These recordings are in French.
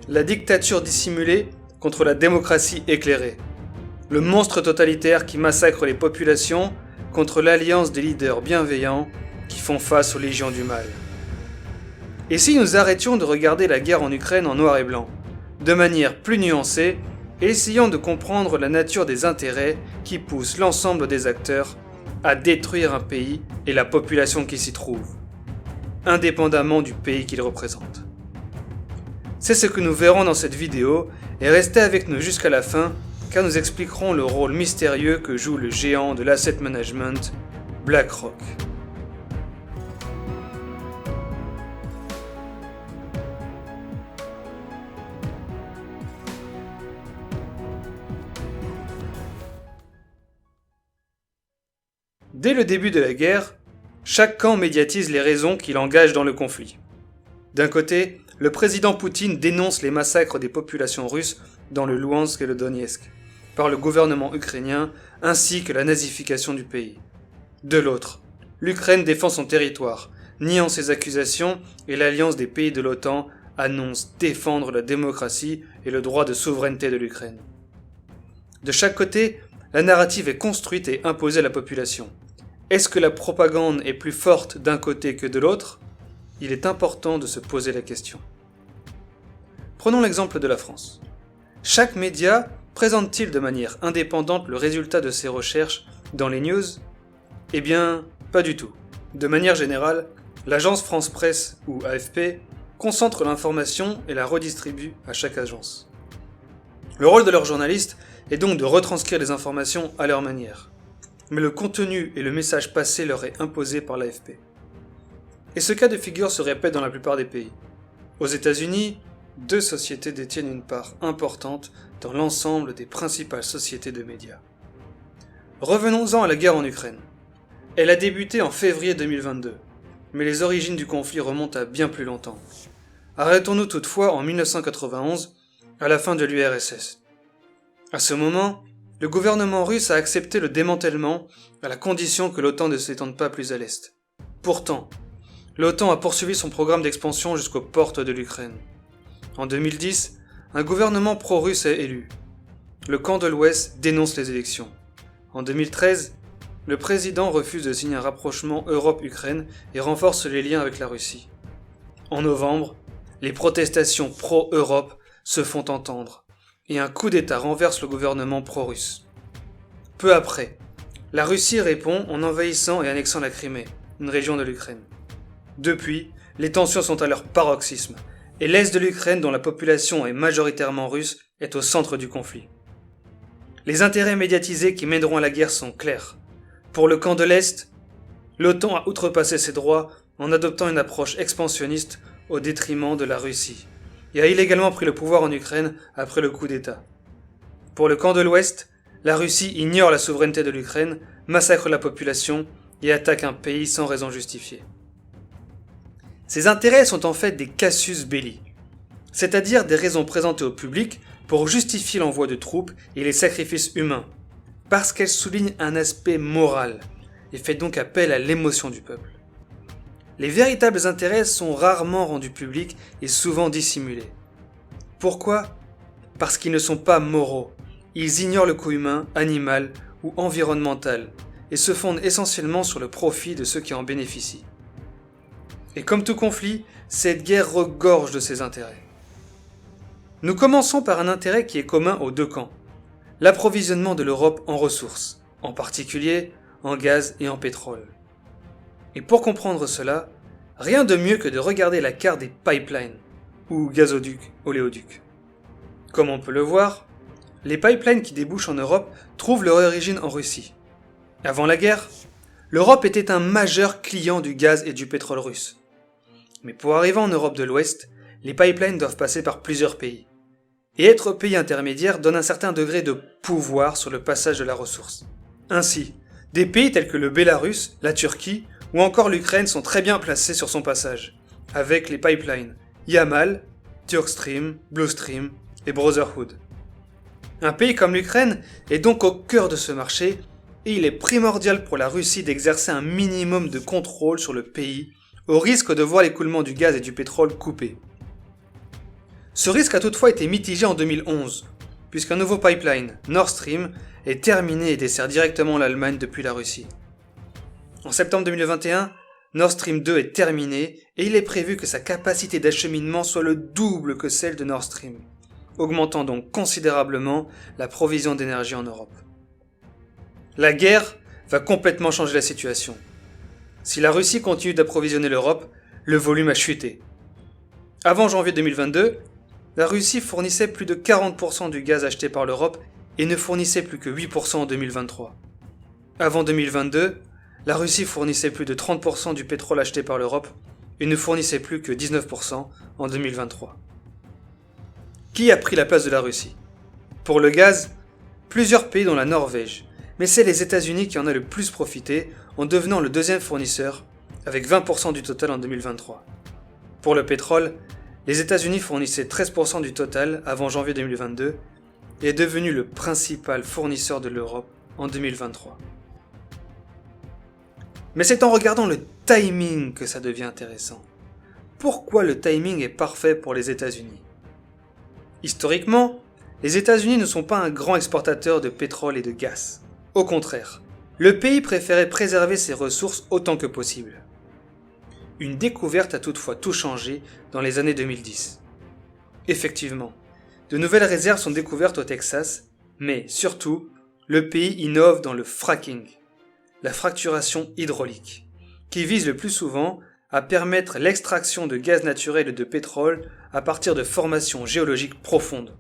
la dictature dissimulée contre la démocratie éclairée. Le monstre totalitaire qui massacre les populations contre l'alliance des leaders bienveillants qui font face aux légions du mal. Et si nous arrêtions de regarder la guerre en Ukraine en noir et blanc, de manière plus nuancée, et essayons de comprendre la nature des intérêts qui poussent l'ensemble des acteurs à détruire un pays et la population qui s'y trouve, indépendamment du pays qu'ils représentent. C'est ce que nous verrons dans cette vidéo, et restez avec nous jusqu'à la fin, car nous expliquerons le rôle mystérieux que joue le géant de l'asset management, BlackRock. Dès le début de la guerre, chaque camp médiatise les raisons qui l'engagent dans le conflit. D'un côté, le président Poutine dénonce les massacres des populations russes dans le Louhansk et le Donetsk, par le gouvernement ukrainien, ainsi que la nazification du pays. De l'autre, l'Ukraine défend son territoire, niant ces accusations, et l'alliance des pays de l'OTAN annonce défendre la démocratie et le droit de souveraineté de l'Ukraine. De chaque côté, la narrative est construite et imposée à la population. Est-ce que la propagande est plus forte d'un côté que de l'autre ? Il est important de se poser la question. Prenons l'exemple de la France. Chaque média présente-t-il de manière indépendante le résultat de ses recherches dans les news ? Eh bien, pas du tout. De manière générale, l'agence France Presse ou AFP concentre l'information et la redistribue à chaque agence. Le rôle de leurs journalistes est donc de retranscrire les informations à leur manière. Mais le contenu et le message passé leur est imposé par l'AFP. Et ce cas de figure se répète dans la plupart des pays. Aux États-Unis, 2 sociétés détiennent une part importante dans l'ensemble des principales sociétés de médias. Revenons-en à la guerre en Ukraine. Elle a débuté en février 2022, mais les origines du conflit remontent à bien plus longtemps. Arrêtons-nous toutefois en 1991, à la fin de l'URSS. À ce moment, le gouvernement russe a accepté le démantèlement à la condition que l'OTAN ne s'étende pas plus à l'est. Pourtant, l'OTAN a poursuivi son programme d'expansion jusqu'aux portes de l'Ukraine. En 2010, un gouvernement pro-russe est élu. Le camp de l'Ouest dénonce les élections. En 2013, le président refuse de signer un rapprochement Europe-Ukraine et renforce les liens avec la Russie. En novembre, les protestations pro-Europe se font entendre, et un coup d'État renverse le gouvernement pro-russe. Peu après, la Russie répond en envahissant et annexant la Crimée, une région de l'Ukraine. Depuis, les tensions sont à leur paroxysme, et l'est de l'Ukraine, dont la population est majoritairement russe, est au centre du conflit. Les intérêts médiatisés qui mèneront à la guerre sont clairs. Pour le camp de l'Est, l'OTAN a outrepassé ses droits en adoptant une approche expansionniste au détriment de la Russie, et a illégalement pris le pouvoir en Ukraine après le coup d'État. Pour le camp de l'Ouest, la Russie ignore la souveraineté de l'Ukraine, massacre la population et attaque un pays sans raison justifiée. Ces intérêts sont en fait des casus belli, c'est-à-dire des raisons présentées au public pour justifier l'envoi de troupes et les sacrifices humains, parce qu'elles soulignent un aspect moral et fait donc appel à l'émotion du peuple. Les véritables intérêts sont rarement rendus publics et souvent dissimulés. Pourquoi ? Parce qu'ils ne sont pas moraux, ils ignorent le coût humain, animal ou environnemental et se fondent essentiellement sur le profit de ceux qui en bénéficient. Et comme tout conflit, cette guerre regorge de ses intérêts. Nous commençons par un intérêt qui est commun aux 2 camps, l'approvisionnement de l'Europe en ressources, en particulier en gaz et en pétrole. Et pour comprendre cela, rien de mieux que de regarder la carte des pipelines, ou gazoducs, oléoducs. Comme on peut le voir, les pipelines qui débouchent en Europe trouvent leur origine en Russie. Avant la guerre, l'Europe était un majeur client du gaz et du pétrole russe. Mais pour arriver en Europe de l'Ouest, les pipelines doivent passer par plusieurs pays. Et être pays intermédiaire donne un certain degré de pouvoir sur le passage de la ressource. Ainsi, des pays tels que le Bélarus, la Turquie ou encore l'Ukraine sont très bien placés sur son passage, avec les pipelines Yamal, Turkstream, Bluestream et Brotherhood. Un pays comme l'Ukraine est donc au cœur de ce marché et il est primordial pour la Russie d'exercer un minimum de contrôle sur le pays au risque de voir l'écoulement du gaz et du pétrole coupé. Ce risque a toutefois été mitigé en 2011, puisqu'un nouveau pipeline, Nord Stream, est terminé et dessert directement l'Allemagne depuis la Russie. En septembre 2021, Nord Stream 2 est terminé et il est prévu que sa capacité d'acheminement soit le double que celle de Nord Stream, augmentant donc considérablement la provision d'énergie en Europe. La guerre va complètement changer la situation. Si la Russie continue d'approvisionner l'Europe, le volume a chuté. Avant janvier 2022, la Russie fournissait plus de 40% du gaz acheté par l'Europe et ne fournissait plus que 8% en 2023. Avant 2022, la Russie fournissait plus de 30% du pétrole acheté par l'Europe et ne fournissait plus que 19% en 2023. Qui a pris la place de la Russie? Pour le gaz, plusieurs pays dont la Norvège, mais c'est les États-Unis qui en a le plus profité en devenant le deuxième fournisseur avec 20% du total en 2023. Pour le pétrole, les États-Unis fournissaient 13% du total avant janvier 2022 et est devenu le principal fournisseur de l'Europe en 2023. Mais c'est en regardant le timing que ça devient intéressant. Pourquoi le timing est parfait pour les États-Unis? Historiquement, les États-Unis ne sont pas un grand exportateur de pétrole et de gaz. Au contraire, le pays préférait préserver ses ressources autant que possible. Une découverte a toutefois tout changé dans les années 2010. Effectivement, de nouvelles réserves sont découvertes au Texas, mais surtout, le pays innove dans le fracking, la fracturation hydraulique, qui vise le plus souvent à permettre l'extraction de gaz naturel et de pétrole à partir de formations géologiques profondes,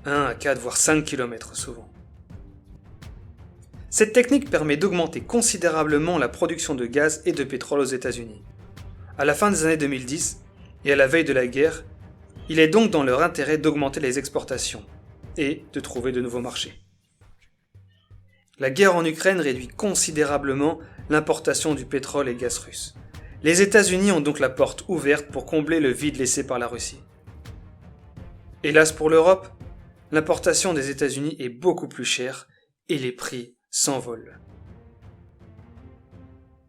1 à 4 voire 5 km souvent. Cette technique permet d'augmenter considérablement la production de gaz et de pétrole aux États-Unis. À la fin des années 2010 et à la veille de la guerre, il est donc dans leur intérêt d'augmenter les exportations et de trouver de nouveaux marchés. La guerre en Ukraine réduit considérablement l'importation du pétrole et gaz russe. Les États-Unis ont donc la porte ouverte pour combler le vide laissé par la Russie. Hélas pour l'Europe, l'importation des États-Unis est beaucoup plus chère et les prix s'envolent.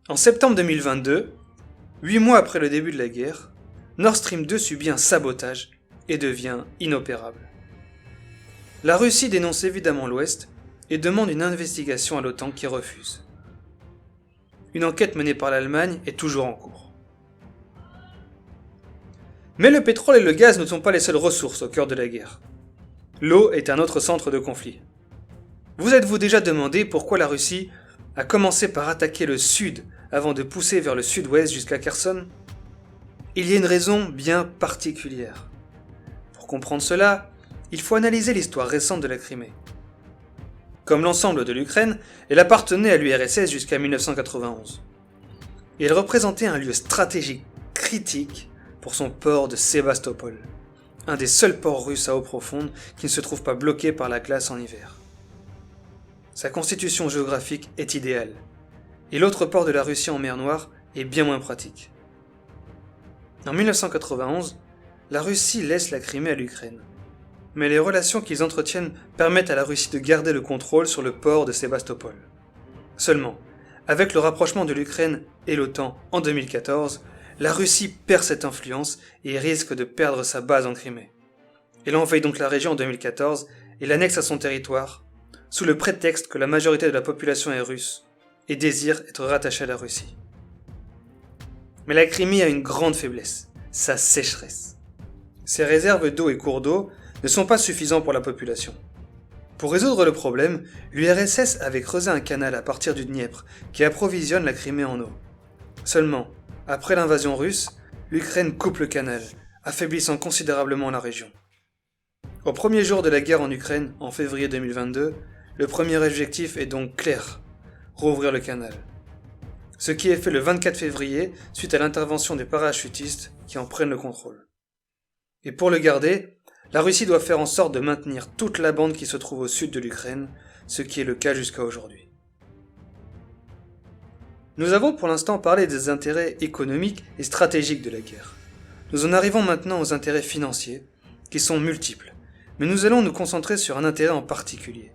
En septembre 2022, 8 mois après le début de la guerre, Nord Stream 2 subit un sabotage et devient inopérable. La Russie dénonce évidemment l'Ouest et demande une investigation à l'OTAN qui refuse. Une enquête menée par l'Allemagne est toujours en cours. Mais le pétrole et le gaz ne sont pas les seules ressources au cœur de la guerre. L'eau est un autre centre de conflit. Vous êtes-vous déjà demandé pourquoi la Russie a commencé par attaquer le sud avant de pousser vers le sud-ouest jusqu'à Kherson? Il y a une raison bien particulière. Pour comprendre cela, il faut analyser l'histoire récente de la Crimée. Comme l'ensemble de l'Ukraine, elle appartenait à l'URSS jusqu'à 1991. Et elle représentait un lieu stratégique critique pour son port de Sébastopol, un des seuls ports russes à eau profonde qui ne se trouve pas bloqué par la glace en hiver. Sa constitution géographique est idéale, et l'autre port de la Russie en mer Noire est bien moins pratique. En 1991, la Russie laisse la Crimée à l'Ukraine, mais les relations qu'ils entretiennent permettent à la Russie de garder le contrôle sur le port de Sébastopol. Seulement, avec le rapprochement de l'Ukraine et l'OTAN en 2014, la Russie perd cette influence et risque de perdre sa base en Crimée. Elle envahit donc la région en 2014 et l'annexe à son territoire, sous le prétexte que la majorité de la population est russe et désire être rattachée à la Russie. Mais la Crimée a une grande faiblesse, sa sécheresse. Ses réserves d'eau et cours d'eau ne sont pas suffisants pour la population. Pour résoudre le problème, l'URSS avait creusé un canal à partir du Dniepr qui approvisionne la Crimée en eau. Seulement, après l'invasion russe, l'Ukraine coupe le canal, affaiblissant considérablement la région. Au premier jour de la guerre en Ukraine, en février 2022, le premier objectif est donc clair, rouvrir le canal. Ce qui est fait le 24 février suite à l'intervention des parachutistes qui en prennent le contrôle. Et pour le garder, la Russie doit faire en sorte de maintenir toute la bande qui se trouve au sud de l'Ukraine, ce qui est le cas jusqu'à aujourd'hui. Nous avons pour l'instant parlé des intérêts économiques et stratégiques de la guerre. Nous en arrivons maintenant aux intérêts financiers, qui sont multiples, mais nous allons nous concentrer sur un intérêt en particulier.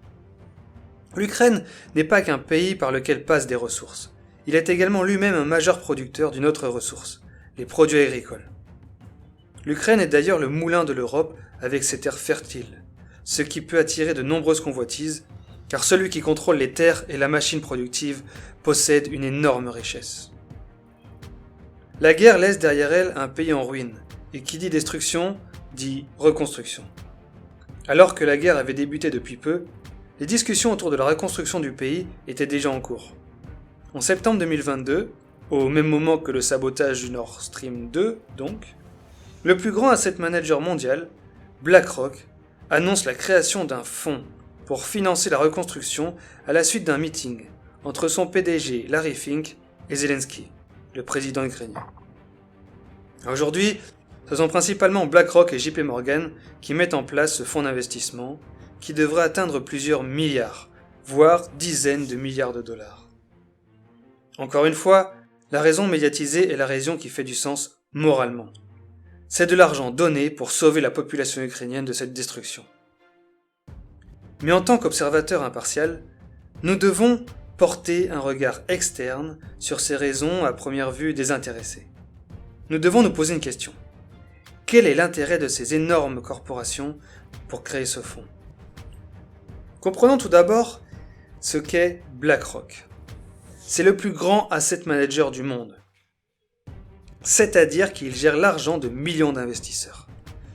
L'Ukraine n'est pas qu'un pays par lequel passent des ressources. Il est également lui-même un majeur producteur d'une autre ressource, les produits agricoles. L'Ukraine est d'ailleurs le moulin de l'Europe avec ses terres fertiles, ce qui peut attirer de nombreuses convoitises, car celui qui contrôle les terres et la machine productive possède une énorme richesse. La guerre laisse derrière elle un pays en ruine, et qui dit destruction, dit reconstruction. Alors que la guerre avait débuté depuis peu, les discussions autour de la reconstruction du pays étaient déjà en cours. En septembre 2022, au même moment que le sabotage du Nord Stream 2 donc, le plus grand asset manager mondial, BlackRock, annonce la création d'un fonds pour financer la reconstruction à la suite d'un meeting entre son PDG Larry Fink et Zelensky, le président ukrainien. Aujourd'hui, ce sont principalement BlackRock et JP Morgan qui mettent en place ce fonds d'investissement qui devrait atteindre plusieurs milliards, voire dizaines de milliards de dollars. Encore une fois, la raison médiatisée est la raison qui fait du sens moralement. C'est de l'argent donné pour sauver la population ukrainienne de cette destruction. Mais en tant qu'observateur impartial, nous devons porter un regard externe sur ces raisons à première vue désintéressées. Nous devons nous poser une question. Quel est l'intérêt de ces énormes corporations pour créer ce fonds ? Comprenons tout d'abord ce qu'est BlackRock. C'est le plus grand asset manager du monde. C'est-à-dire qu'il gère l'argent de millions d'investisseurs.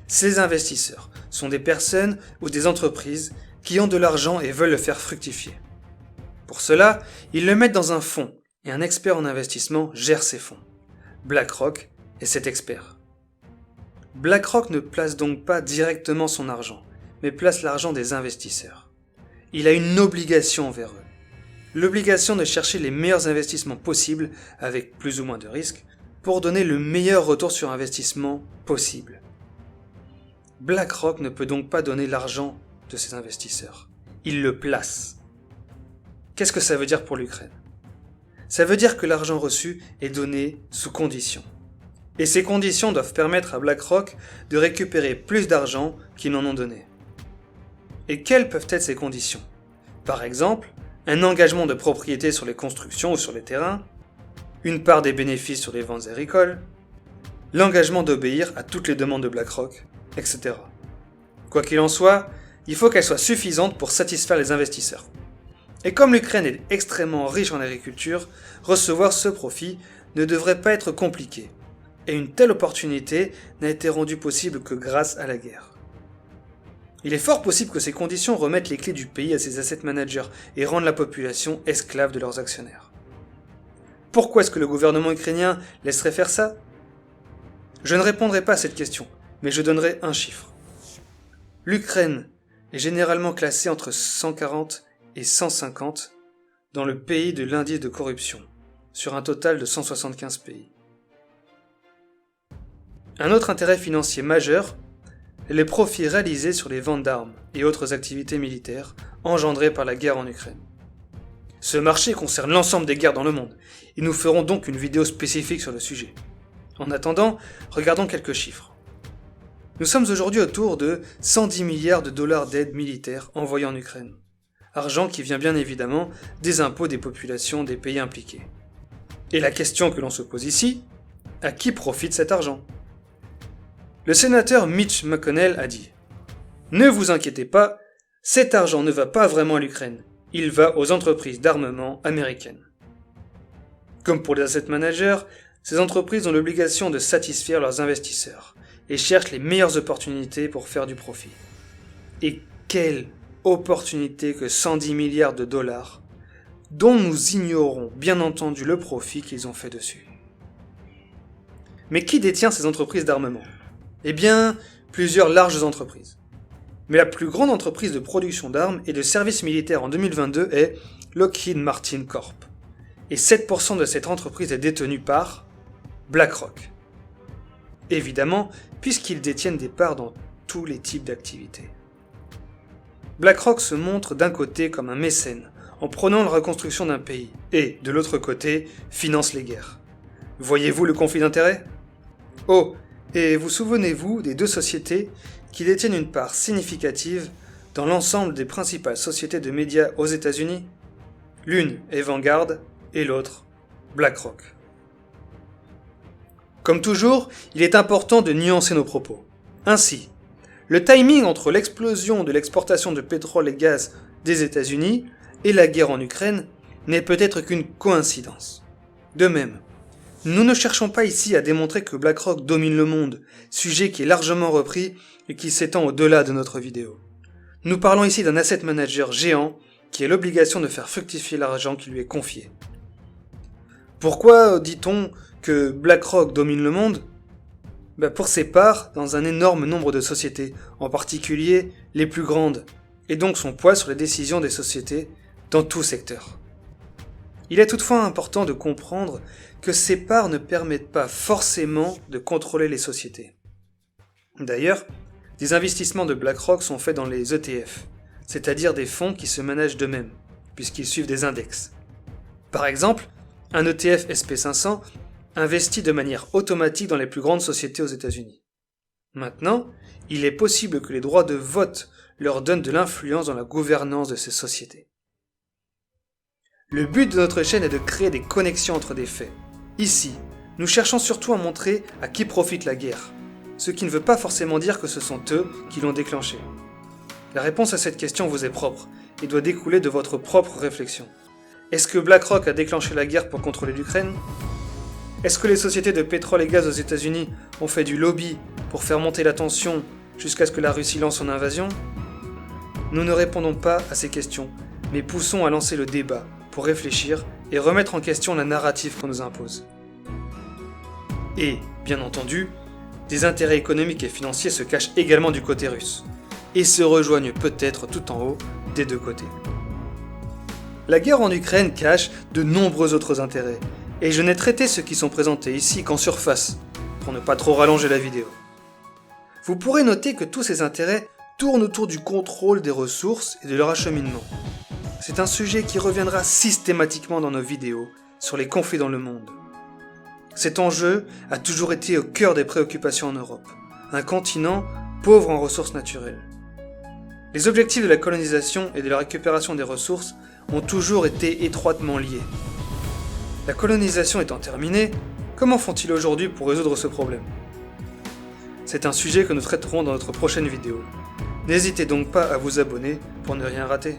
Ces investisseurs sont des personnes ou des entreprises qui ont de l'argent et veulent le faire fructifier. Pour cela, ils le mettent dans un fonds et un expert en investissement gère ces fonds. BlackRock est cet expert. BlackRock ne place donc pas directement son argent, mais place l'argent des investisseurs. Il a une obligation envers eux. L'obligation de chercher les meilleurs investissements possibles, avec plus ou moins de risques, pour donner le meilleur retour sur investissement possible. BlackRock ne peut donc pas donner l'argent de ses investisseurs. Il le place. Qu'est-ce que ça veut dire pour l'Ukraine ? Ça veut dire que l'argent reçu est donné sous conditions. Et ces conditions doivent permettre à BlackRock de récupérer plus d'argent qu'ils n'en ont donné. Et quelles peuvent être ces conditions ? Par exemple, un engagement de propriété sur les constructions ou sur les terrains, une part des bénéfices sur les ventes agricoles, l'engagement d'obéir à toutes les demandes de BlackRock, etc. Quoi qu'il en soit, il faut qu'elles soient suffisantes pour satisfaire les investisseurs. Et comme l'Ukraine est extrêmement riche en agriculture, recevoir ce profit ne devrait pas être compliqué. Et une telle opportunité n'a été rendue possible que grâce à la guerre. Il est fort possible que ces conditions remettent les clés du pays à ses asset managers et rendent la population esclave de leurs actionnaires. Pourquoi est-ce que le gouvernement ukrainien laisserait faire ça ? Je ne répondrai pas à cette question, mais je donnerai un chiffre. L'Ukraine est généralement classée entre 140 et 150 dans le pays de l'indice de corruption, sur un total de 175 pays. Un autre intérêt financier majeur est les profits réalisés sur les ventes d'armes et autres activités militaires engendrées par la guerre en Ukraine. Ce marché concerne l'ensemble des guerres dans le monde, et nous ferons donc une vidéo spécifique sur le sujet. En attendant, regardons quelques chiffres. Nous sommes aujourd'hui autour de 110 milliards de dollars d'aide militaire envoyée en Ukraine. Argent qui vient bien évidemment des impôts des populations des pays impliqués. Et la question que l'on se pose ici, à qui profite cet argent ? Le sénateur Mitch McConnell a dit « Ne vous inquiétez pas, cet argent ne va pas vraiment à l'Ukraine, il va aux entreprises d'armement américaines. » Comme pour les asset managers, ces entreprises ont l'obligation de satisfaire leurs investisseurs et cherchent les meilleures opportunités pour faire du profit. Et quelle opportunité que 110 milliards de dollars, dont nous ignorons bien entendu le profit qu'ils ont fait dessus. Mais qui détient ces entreprises d'armement ? Eh bien, plusieurs larges entreprises. Mais la plus grande entreprise de production d'armes et de services militaires en 2022 est Lockheed Martin Corp. Et 7% de cette entreprise est détenue par BlackRock. Évidemment, puisqu'ils détiennent des parts dans tous les types d'activités. BlackRock se montre d'un côté comme un mécène, en prenant la reconstruction d'un pays, et, de l'autre côté, finance les guerres. Voyez-vous le conflit d'intérêts ? Oh, et vous souvenez-vous des deux sociétés qui détiennent une part significative dans l'ensemble des principales sociétés de médias aux États-Unis ? L'une est Vanguard et l'autre BlackRock. Comme toujours, il est important de nuancer nos propos. Ainsi, le timing entre l'explosion de l'exportation de pétrole et gaz des États-Unis et la guerre en Ukraine n'est peut-être qu'une coïncidence. De même, nous ne cherchons pas ici à démontrer que BlackRock domine le monde, sujet qui est largement repris et qui s'étend au-delà de notre vidéo. Nous parlons ici d'un asset manager géant qui a l'obligation de faire fructifier l'argent qui lui est confié. Pourquoi dit-on que BlackRock domine le monde ? Pour ses parts dans un énorme nombre de sociétés, en particulier les plus grandes, et donc son poids sur les décisions des sociétés dans tout secteur. Il est toutefois important de comprendre que ces parts ne permettent pas forcément de contrôler les sociétés. D'ailleurs, des investissements de BlackRock sont faits dans les ETF, c'est-à-dire des fonds qui se managent d'eux-mêmes, puisqu'ils suivent des index. Par exemple, un ETF SP500 investit de manière automatique dans les plus grandes sociétés aux États-Unis. Maintenant, il est possible que les droits de vote leur donnent de l'influence dans la gouvernance de ces sociétés. Le but de notre chaîne est de créer des connexions entre des faits. Ici, nous cherchons surtout à montrer à qui profite la guerre, ce qui ne veut pas forcément dire que ce sont eux qui l'ont déclenchée. La réponse à cette question vous est propre et doit découler de votre propre réflexion. Est-ce que BlackRock a déclenché la guerre pour contrôler l'Ukraine ? Est-ce que les sociétés de pétrole et gaz aux États-Unis ont fait du lobby pour faire monter la tension jusqu'à ce que la Russie lance son invasion ? Nous ne répondons pas à ces questions, mais poussons à lancer le débat pour réfléchir et remettre en question la narrative qu'on nous impose. Et, bien entendu, des intérêts économiques et financiers se cachent également du côté russe, et se rejoignent peut-être tout en haut des deux côtés. La guerre en Ukraine cache de nombreux autres intérêts, et je n'ai traité ceux qui sont présentés ici qu'en surface, pour ne pas trop rallonger la vidéo. Vous pourrez noter que tous ces intérêts tournent autour du contrôle des ressources et de leur acheminement. C'est un sujet qui reviendra systématiquement dans nos vidéos sur les conflits dans le monde. Cet enjeu a toujours été au cœur des préoccupations en Europe, un continent pauvre en ressources naturelles. Les objectifs de la colonisation et de la récupération des ressources ont toujours été étroitement liés. La colonisation étant terminée, comment font-ils aujourd'hui pour résoudre ce problème ? C'est un sujet que nous traiterons dans notre prochaine vidéo. N'hésitez donc pas à vous abonner pour ne rien rater.